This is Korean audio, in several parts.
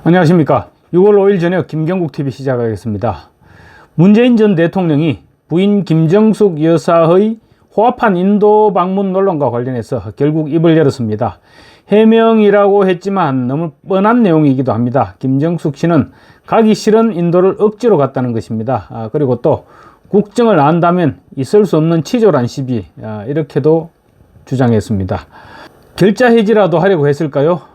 안녕하십니까. 6월 5일 저녁 김경국TV 시작하겠습니다. 문재인 전 대통령이 부인 김정숙 여사의 호화판 인도 방문 논란과 관련해서 결국 입을 열었습니다. 해명이라고 했지만 너무 뻔한 내용이기도 합니다. 김정숙 씨는 가기 싫은 인도를 억지로 갔다는 것입니다. 그리고 또 국정을 안다면 있을 수 없는 치졸한 시비, 이렇게도 주장했습니다. 결자 해지라도 하려고 했을까요?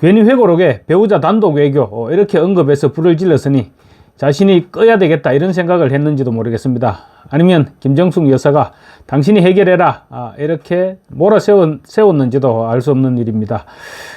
괜히 회고록에 배우자 단독 외교 이렇게 언급해서 불을 질렀으니 자신이 꺼야 되겠다 이런 생각을 했는지도 모르겠습니다. 아니면 김정숙 여사가 당신이 해결해라 이렇게 몰아세웠는지도 알 수 없는 일입니다.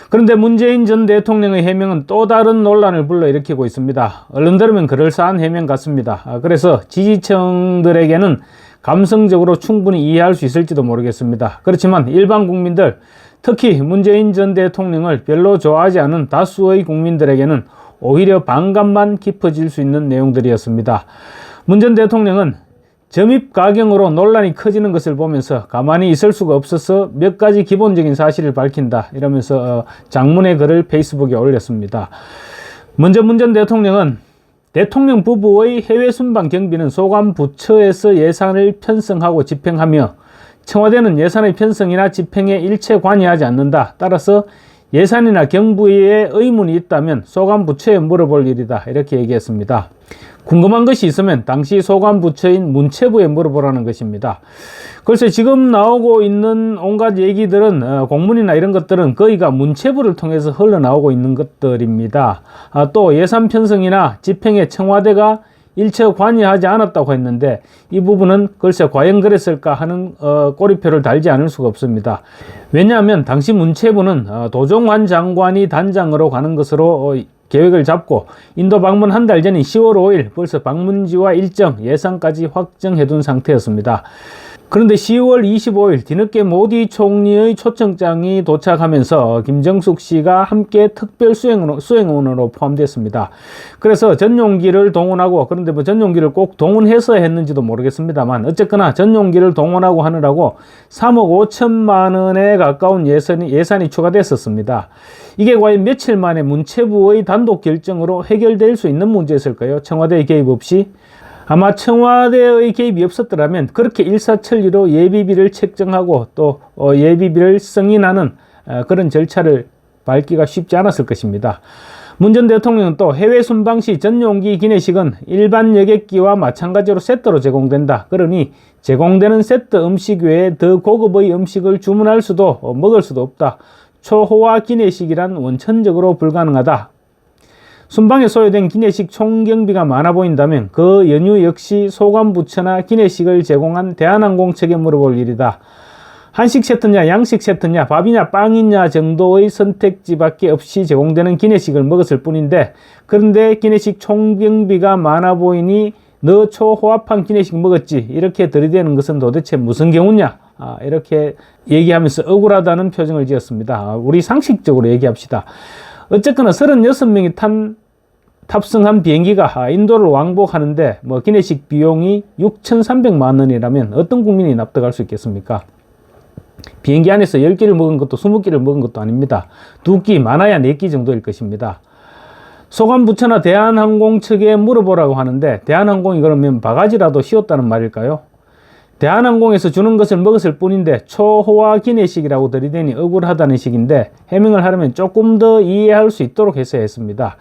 그런데 문재인 전 대통령의 해명은 또 다른 논란을 불러일으키고 있습니다. 얼른 들으면 그럴싸한 해명 같습니다. 그래서 지지층들에게는 감성적으로 충분히 이해할 수 있을지도 모르겠습니다. 그렇지만 일반 국민들, 특히 문재인 전 대통령을 별로 좋아하지 않은 다수의 국민들에게는 오히려 반감만 깊어질 수 있는 내용들이었습니다. 문 전 대통령은 점입 가경으로 논란이 커지는 것을 보면서 가만히 있을 수가 없어서 몇 가지 기본적인 사실을 밝힌다 이러면서 장문의 글을 페이스북에 올렸습니다. 먼저 문 전 대통령은 대통령 부부의 해외 순방 경비는 소관 부처에서 예산을 편성하고 집행하며 청와대는 예산의 편성이나 집행에 일체 관여하지 않는다. 따라서 예산이나 경부에 의문이 있다면 소관 부처에 물어볼 일이다. 이렇게 얘기했습니다. 궁금한 것이 있으면 당시 소관 부처인 문체부에 물어보라는 것입니다. 글쎄 지금 나오고 있는 온갖 얘기들은 공문이나 이런 것들은 거의가 문체부를 통해서 흘러나오고 있는 것들입니다. 또 예산 편성이나 집행에 청와대가 일체 관여하지 않았다고 했는데 이 부분은 글쎄 과연 그랬을까 하는 꼬리표를 달지 않을 수가 없습니다. 왜냐하면 당시 문체부는 도종환 장관이 단장으로 가는 것으로 계획을 잡고 인도 방문 한 달 전인 10월 5일 벌써 방문지와 일정, 예산까지 확정해둔 상태였습니다. 그런데 10월 25일 뒤늦게 모디 총리의 초청장이 도착하면서 김정숙 씨가 함께 특별 수행원으로 포함됐습니다. 그래서 전용기를 동원하고, 그런데 뭐 전용기를 꼭 동원해서 했는지도 모르겠습니다만 어쨌거나 전용기를 동원하고 하느라고 3억 5천만 원에 가까운 예산이 추가됐었습니다. 이게 과연 며칠 만에 문체부의 단독 결정으로 해결될 수 있는 문제였을까요? 청와대의 개입 없이? 아마 청와대의 개입이 없었더라면 그렇게 일사천리로 예비비를 책정하고 또 예비비를 승인하는 그런 절차를 밟기가 쉽지 않았을 것입니다. 문 전 대통령은 또 해외 순방 시 전용기 기내식은 일반 여객기와 마찬가지로 세트로 제공된다. 그러니 제공되는 세트 음식 외에 더 고급의 음식을 주문할 수도 먹을 수도 없다. 초호화 기내식이란 원천적으로 불가능하다. 순방에 소요된 기내식 총경비가 많아 보인다면 그 연유 역시 소관부처나 기내식을 제공한 대한항공 측에 물어볼 일이다. 한식 세트냐 양식 세트냐 밥이냐 빵이냐 정도의 선택지밖에 없이 제공되는 기내식을 먹었을 뿐인데, 그런데 기내식 총경비가 많아 보이니 너 초호화판 기내식 먹었지 이렇게 들이대는 것은 도대체 무슨 경우냐, 이렇게 얘기하면서 억울하다는 표정을 지었습니다. 우리 상식적으로 얘기합시다. 어쨌거나 36명이 탑승한 비행기가 인도를 왕복하는데 기내식 비용이 6,300만 원이라면 어떤 국민이 납득할 수 있겠습니까? 비행기 안에서 10끼를 먹은 것도 20끼를 먹은 것도 아닙니다. 2끼, 많아야 4끼 정도일 것입니다. 소관부처나 대한항공 측에 물어보라고 하는데 대한항공이 그러면 바가지라도 씌웠다는 말일까요? 대한항공에서 주는 것을 먹었을 뿐인데 초호화 기내식이라고 들이대니 억울하다는 식인데, 해명을 하려면 조금 더 이해할 수 있도록 했어야 했습니다.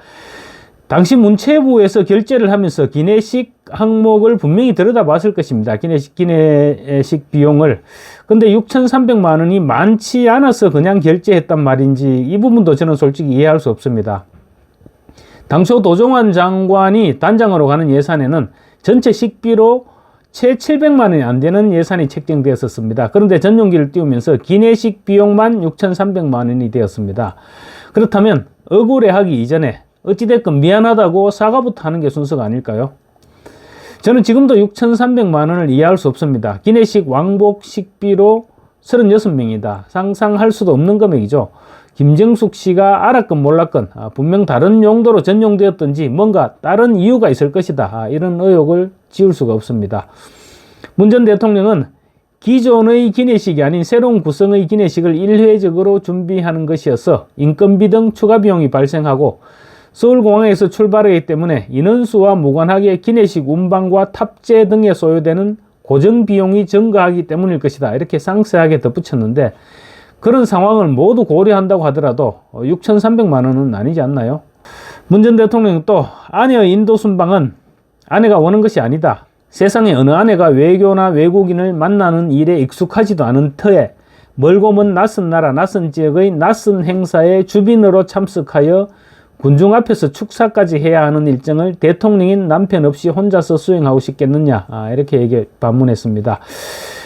당시 문체부에서 결제를 하면서 기내식 항목을 분명히 들여다봤을 것입니다. 기내식 비용을. 근데 6,300만 원이 많지 않아서 그냥 결제했단 말인지 이 부분도 저는 솔직히 이해할 수 없습니다. 당초 도종환 장관이 단장으로 가는 예산에는 전체 식비로 채 700만 원이 안 되는 예산이 책정되었습니다. 그런데 전용기를 띄우면서 기내식 비용만 6,300만 원이 되었습니다. 그렇다면 억울해하기 이전에 어찌됐건 미안하다고 사과부터 하는 게 순서가 아닐까요? 저는 지금도 6,300만 원을 이해할 수 없습니다. 기내식 왕복 식비로 36명이다. 상상할 수도 없는 금액이죠. 김정숙 씨가 알았건 몰랐건 분명 다른 용도로 전용되었던지 뭔가 다른 이유가 있을 것이다. 이런 의혹을 지울 수가 없습니다. 문 전 대통령은 기존의 기내식이 아닌 새로운 구성의 기내식을 일회적으로 준비하는 것이어서 인건비 등 추가 비용이 발생하고 서울공항에서 출발하기 때문에 인원수와 무관하게 기내식 운반과 탑재 등에 소요되는 고정 비용이 증가하기 때문일 것이다. 이렇게 상세하게 덧붙였는데, 그런 상황을 모두 고려한다고 하더라도 6,300만 원은 아니지 않나요? 문 전 대통령은 또 아내의 인도 순방은 아내가 원한 것이 아니다. 세상에 어느 아내가 외교나 외국인을 만나는 일에 익숙하지도 않은 터에 멀고 먼 낯선 나라, 낯선 지역의 낯선 행사에 주빈으로 참석하여 군중 앞에서 축사까지 해야 하는 일정을 대통령인 남편 없이 혼자서 수행하고 싶겠느냐, 이렇게 반문했습니다.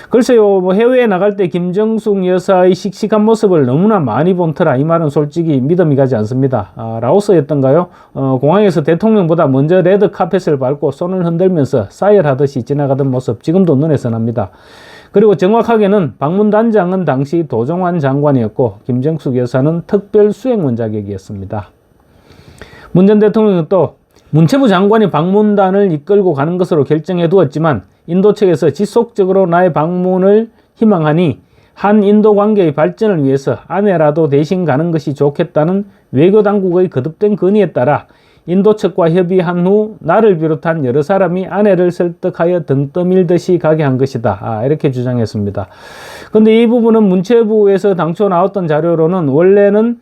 글쎄요, 뭐 해외에 나갈 때 김정숙 여사의 씩씩한 모습을 너무나 많이 본 터라 이 말은 솔직히 믿음이 가지 않습니다. 라오스였던가요? 공항에서 대통령보다 먼저 레드 카펫을 밟고 손을 흔들면서 사열하듯이 지나가던 모습 지금도 눈에서 납니다. 그리고 정확하게는 방문단장은 당시 도종환 장관이었고 김정숙 여사는 특별수행원 자격이었습니다. 문 전 대통령은 또 문체부 장관이 방문단을 이끌고 가는 것으로 결정해 두었지만 인도 측에서 지속적으로 나의 방문을 희망하니 한인도 관계의 발전을 위해서 아내라도 대신 가는 것이 좋겠다는 외교당국의 거듭된 건의에 따라 인도 측과 협의한 후 나를 비롯한 여러 사람이 아내를 설득하여 등 떠밀듯이 가게 한 것이다. 이렇게 주장했습니다. 그런데 이 부분은 문체부에서 당초 나왔던 자료로는 원래는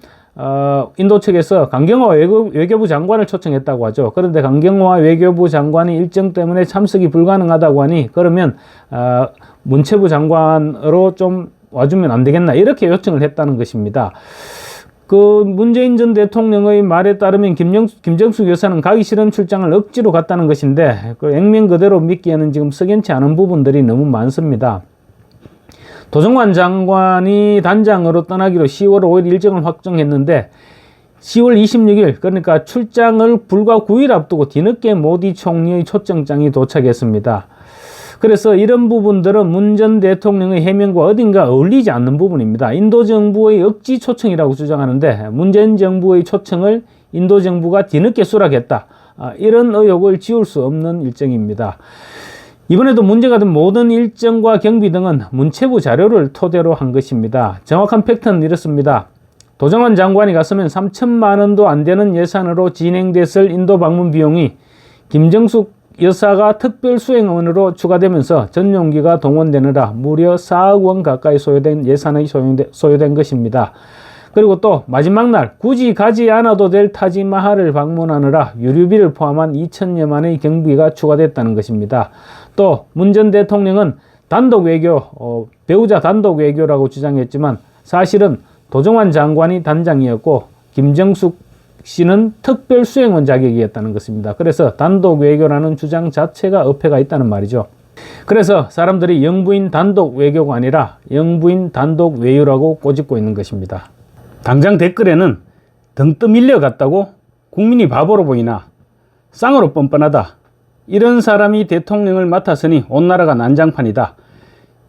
인도 측에서 강경화 외교부 장관을 초청했다고 하죠. 그런데 강경화 외교부 장관이 일정 때문에 참석이 불가능하다고 하니 그러면 문체부 장관으로 좀 와주면 안 되겠나, 이렇게 요청을 했다는 것입니다. 그 문재인 전 대통령의 말에 따르면 김정숙 여사는 가기 싫은 출장을 억지로 갔다는 것인데 그 액면 그대로 믿기에는 지금 석연치 않은 부분들이 너무 많습니다. 도종환 장관이 단장으로 떠나기로 10월 5일 일정을 확정했는데 10월 26일, 그러니까 출장을 불과 9일 앞두고 뒤늦게 모디 총리의 초청장이 도착했습니다. 그래서 이런 부분들은 문 전 대통령의 해명과 어딘가 어울리지 않는 부분입니다. 인도 정부의 억지 초청이라고 주장하는데 문 전 정부의 초청을 인도 정부가 뒤늦게 수락했다. 이런 의혹을 지울 수 없는 일정입니다. 이번에도 문제가 된 모든 일정과 경비 등은 문체부 자료를 토대로 한 것입니다. 정확한 팩트는 이렇습니다. 도종환 장관이 갔으면 3천만 원도 안 되는 예산으로 진행됐을 인도 방문 비용이 김정숙 여사가 특별수행원으로 추가되면서 전용기가 동원되느라 무려 4억 원 가까이 소요된 예산이 소요된 것입니다. 그리고 또 마지막 날 굳이 가지 않아도 될 타지마할을 방문하느라 유류비를 포함한 2천여만의 경비가 추가됐다는 것입니다. 또 문 전 대통령은 단독 외교, 배우자 단독 외교라고 주장했지만 사실은 도종환 장관이 단장이었고 김정숙 씨는 특별수행원 자격이었다는 것입니다. 그래서 단독 외교라는 주장 자체가 어폐가 있다는 말이죠. 그래서 사람들이 영부인 단독 외교가 아니라 영부인 단독 외유라고 꼬집고 있는 것입니다. 당장 댓글에는 등 떠밀려 갔다고? 국민이 바보로 보이나? 쌍으로 뻔뻔하다. 이런 사람이 대통령을 맡았으니 온 나라가 난장판이다.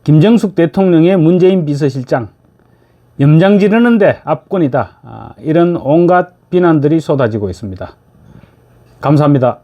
김정숙 대통령의 문재인 비서실장 염장 지르는데 압권이다. 이런 온갖 비난들이 쏟아지고 있습니다. 감사합니다.